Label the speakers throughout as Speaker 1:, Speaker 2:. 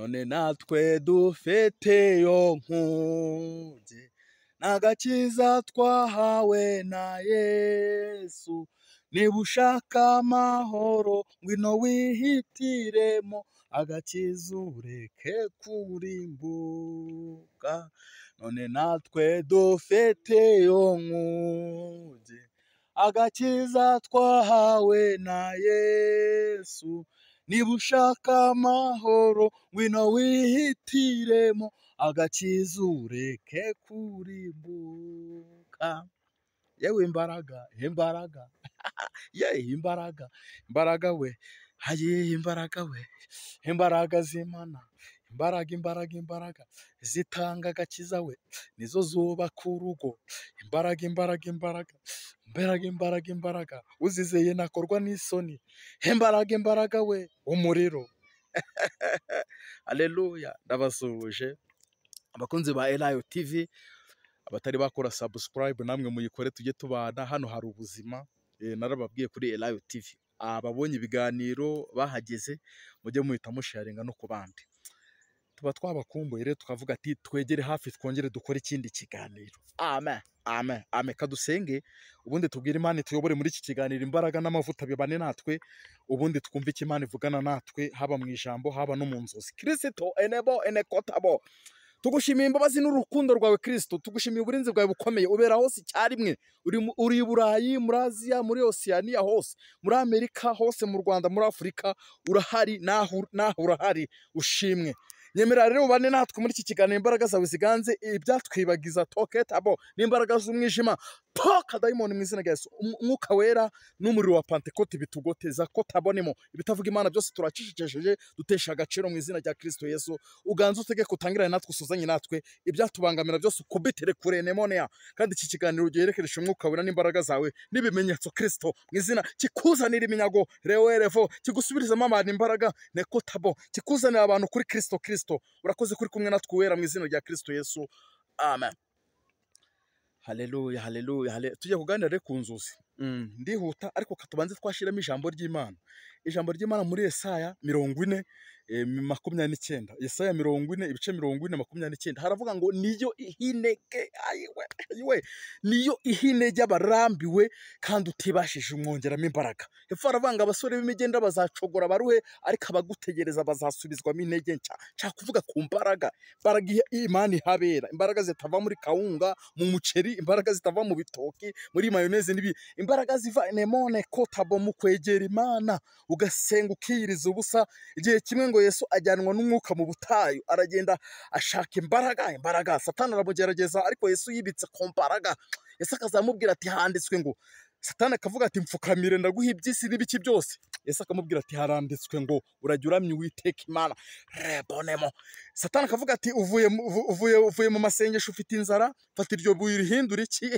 Speaker 1: none natwe dufite yo nkuge n'agakiza twahawe na Yesu. Niba ushaka amahoro ngwino wihitiremo agakiza ureke kurimbuka. None natwe dufite yo nkuge agakiza twahawe na Yesu. Niba ushaka amahoro ngwino wihitiremo agakiza ureke kurimbuka. Yewe imbaraga imbaraga we haye imbaraga z'Imana, imbaraga zitanga agakiza we nizo zubaka urugo. Imbaraga uzizeye nakorwa n'isoni. Imbaraga we umuriro. Haleluya. Ndabasuhuje abakunzi ba Elayo TV, abatari bakora subscribe namwe muyikore tujye tubana. Hano hari ubuzima. Narababwiye kuri Elayo TV, ababonye ibiganiro bahageze mujye muhita musharinga no ku bandi. Tuba twabakumbuye rero tukavuga ati twegere hafi twongere dukore ikindi kiganiro. Amen. Kadusenge ubundi tubwire Imana tuyobore muri iki kiganiro, imbaraga n'amavuta bibane natwe, ubundi twumve icyo Imana ivugana natwe, haba mu ijambo haba no mu nzozi. Kristo enebo enekotabo, tugushimiye imbabazi n'urukundo rwawe Kristo, tugushimiye uburinzi bwawe bukomeye, ubera hose icyarimwe. Uri i Burayi, muri Aziya, muri Oceania hose, muri Amerika hose, mu Rwanda, muri Afurika urahari, naho urahari ushimwe. Nyemera rero ubane natwe muri iki kiganiro, imbaraga zawe ziganze ibyatwibagiza toketabo n'imbaraga z'umwijima toka dayimoni mu izina rya Yesu. Umwuka wera n'umuriro wa Pentekote bitugoteza ko tabonemo ibitavuga Imana byose turacishije dutesha agaciro mu izina rya Kristo Yesu. Uganze utegeke utangirane natwe, usuzanye natwe, ibyatubangamira byose ukubitere kure nemonia, kandi iki kiganiro giherekeresha umwuka wera n'imbaraga zawe n'ibimenyetso Kristo mu izina kikuzanira iminyago rewerevo, kigusubirizamo abantu imbaraga nekotabo, kikuzanira abantu kuri Kristo. Urakoze kuri kumwe natwe wera mu izina rya Kristo Yesu. Amen. Haleluya. Tujye kuganira ku nzozi. Ndihuta ariko katubanze twashiramo ijambo ry'Imana. Ijambo ry'Imana muri Yesaya 40:29. Yesaya 40 ibice 40:29 haravuga ngo niyo ihineke ayiwe niyo ihinege abarambiwe kandi utibashije umwongeramo imbaraga. Hepfo haravanga abasore b'imigenda bazacogora baruhe, ariko abagutegereza bazasubizwamo intege nshya. Nshaka kuvuga ku mbaraga Imana ihabera, imbaraga zitava muri kawunga, mu muceri, imbaraga zitava mu bitoki, muri mayoneze n'ibi, imbaraga ziva nemone kotabo mu kwegera Imana ugasenga ukiyiriza ubusa. Igihe kimwe ngo Yesu ajyanwa n'umwuka mu butayu, aragenda ashaka imbaraga. Satani aramugerageza, ariko Yesu yibitse ku mbaraga. Yesu akazamubwira ati handitswe ngo, Satani akavuga ati mfukamire ndaguha iby'isi n'ibiki byose. Yesu akamubwira ati haranditswe ngo urajya uramya Uwiteka Imana rebonemo. Satani akavuga ati uvuye mu masengesho ufite inzara, fata iryo buye urihindura iki?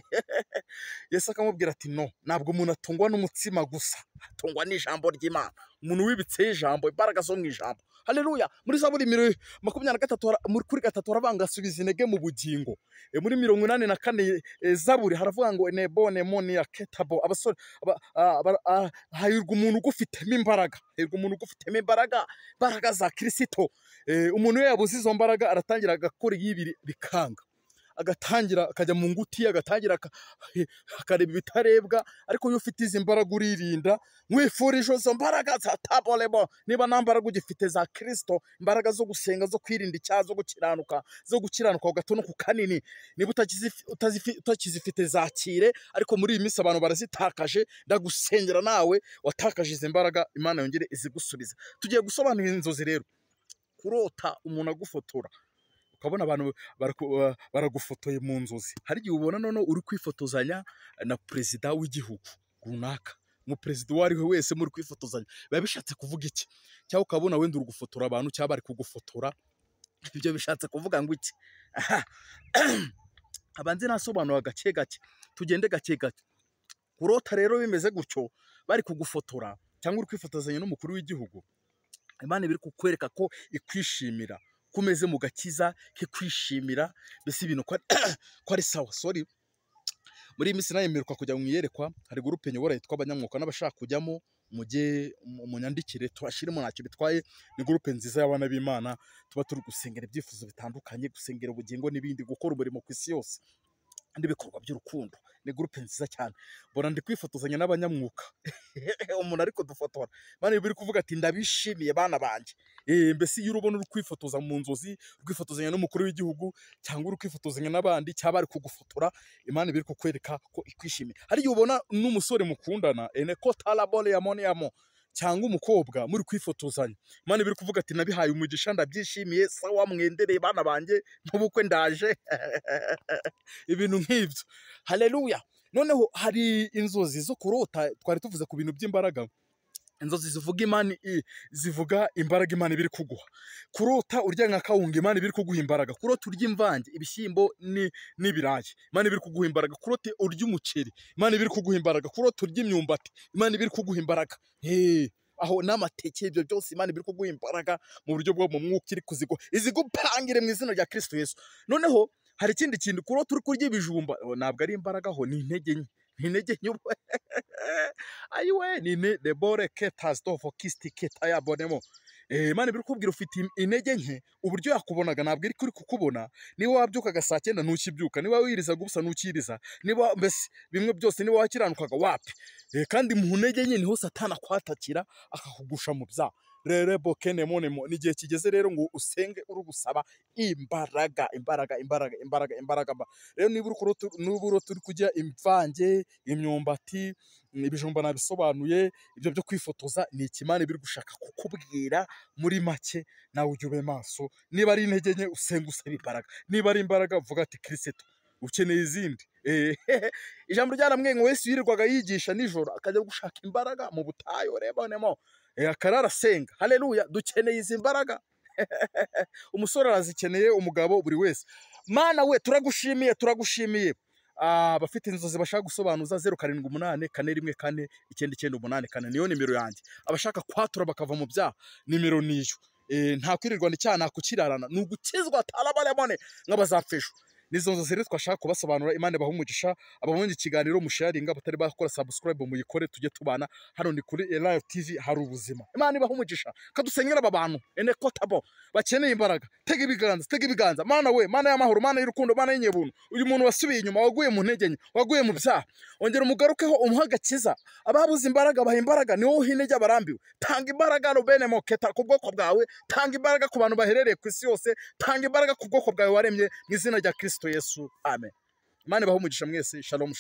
Speaker 1: Yesu akamubwira ati no, ntabwo umuntu atungwa n'umutsima gusa, atungwa n'ijambo ry'Imana. Umuntu wibitseho ijambo, imbaraga zo mu ijambo. Haleluya. Muri Zaburi 23 kuri 3 haravanga asubiza intege mu bugingo. Muri 84 Zaburi haravuga ngo nebone moni ya ketabo, abasore hahirwa umuntu ugufitemo imbaraga, imbaraga za Kristo. Umuntu iyo yabuze izo mbaraga aratangira agakora y'ibiri bikanga, agatangira akajya mu nguti, agatangira akareba ibitarebwa. Ariko iyo ufite izi mbaraga uririnda, mwifurije izo mbaraga za tabolebo. Niba nta mbaraga ugifite za Kristo, imbaraga zo gusenga, zo kwirinda icyaha, zo gukiranuka ugatono ku kanini, niba utakizifite zakire. Ariko muri iyi minsi abantu barazitakaje, ndagusengera nawe watakaje izi mbaraga, Imana yongere izigusubiza. Tugiye gusobanura inzozi rero. Kurota umuntu agufotora, ukabona abantu baragufotoye mu nzozi. Hari igihe ubona none uri kwifotozanya na perezida w'igihugu runaka, mu perezida uwo ari we wese muri kwifotozanya, biba bishatse kuvuga iki? Cyangwa ukabona wenda uri gufotora abantu cyangwa bari kugufotora, ibyo bishatse kuvuga ngo iki? Abanze nasobanura gake tugende gake. Kurota rero bimeze gutyo, bari kugufotora cyangwa uri kwifotozanya n'umukuru w'igihugu, Imana biri kukwereka ko ikwishimira, kumeze mu gakiza kikwishimira, bese ibintu ko ari sawa. Muri iyi minsi nayo mperuka kujya mu iyerekwa, hari gurupe nyobora yitwa abanyamwuka n'abashaka kujyamo, mujye munyandikire tubashiremo, ntacyo bitwaye. Ni groupe nziza y'abana b'Imana, tuba turi gusengera ibyifuzo bitandukanye, gusengera ubugingo n'ibindi, gukora umurimo ku isi yose n'ibikorwa by'urukundo. Ni groupe nziza cyane. Mbona ndi kwifotozanya n'abanyamwuka umuntu ariko dufotora bane biri kuvuga ati ndabishimiye bana banje. Mbese iyo urubona uri kwifotoza mu nzozi, kwifotozanya n'umukuru w'igihugu cyangwa uri kwifotozanya n'abandi cyaba ari kugufotora, Imana biri kukwereka ko ikwishimiye. Hari iyo ubona n'umusore mukundana ko talabole ya moniamo cyangwa umukobwa muri kwifotozanya, Imana biri kuvuga ati nabihaye umugisha, ndabyishimiye, sawa mwendereye bana banje, ntubukwe ndaje ibintu nk'ibyo. Haleluya. Noneho hari inzozi zo kurota, twari tuvuze ku bintu by'imbaraga. Inzozi zivuga imbaraga Imana ibiri kuguha. Kurota urya nka kawunga, Imana ibiri kuguha imbaraga. Kurota urya imvange, ibishyimbo n'ibirayi, Imana ibiri kuguha imbaraga. Kurota urya umuceri, Imana ibiri kuguha imbaraga. Kurota urya imyumbati, Imana ibiri kuguha imbaraga. Aho n'amateke, ibyo byose Imana ibiri kuguha imbaraga mu buryo bwo mu mwuka, iri izigupangire mu izina rya Kristo Yesu. Noneho hari ikindi kintu, kurota uri kurya ibijumba, ntabwo ari imbaraga, ho ni intege nke. Intege nke ayiwe ni de bore ketas do fokisti keta ya bonemo. Imana ibiri kubwira ufite intege nke, uburyo yakubonaga ntabwo iri kuri kukubona. Niba wabyukaga saa 9 ntukibyuka, niba wirizaga ubusa ntukiriza, niba mbese bimwe byose niba wakiranukaga wapi. Kandi mu ntege nke niho Satani akwatakira akakugusha mu byaha. Rere bokene monemo, n'igihe kigeze rero ngo usenge uri gusaba imbaraga. Rero niba urota uri kujya imvange, imyumbati, ibijumba nabisobanuye, ibyo byo kwifotoza ni ikimana ibiri gushaka kukubwira muri make. Nawe ujye ube maso, niba ari intege nke usenga usaba imbaraga, niba ari imbaraga uvuga ati Kristo ukeneye izindi. Ijambo ryaramwe ngo Yesu yirirwaga yigisha nijoro akajya gushaka imbaraga mu butayu. Rebonemo akarara senga. Haleluya. Dukeneye izi mbaraga. Umusore arazikeneye, umugabo, buri wese. Mana we turagushimiye. Abafite inzozi bashaka gusobanuza 0784 414 9984 niyo nimero yanjye. Abashaka kwatura bakava mu byaha, nimero niyo. Nta kwirirwa n'icyaha, nta kukirarana, ni ugukizwa talabalemone nk'abazapfejo. Nizo nzozi rero twashaka kubasobanura. Imana ibahe umugisha. Ababonye ikiganiro musharinga, batari bakora subscribe muyikore, tujye tubana. Hano ni kuri Live TV, hari ubuzima. Imana ibahe umugisha. Kadusengera aba bantu enekotabo bakeneye imbaraga. Tega ibiganza. Mana we, Mana y'amahoro, Mana y'urukundo, Mana y'inyebuntu. Uyu muntu wasubiye inyuma, waguye mu ntege nke, waguye mu byaha, ongera umugarukeho, umuha agakiza. Ababuze imbaraga baha imbaraga, ni wowe intege abarambiwe. Tanga imbaraga robene moketa ku bwoko bwawe. Tanga imbaraga ku bantu baherereye ku isi yose. Tanga imbaraga ku bwoko bwawe waremye mu izina rya Kristo Yesu. Amen. Imana ibahe umugisha mwese. Shalom.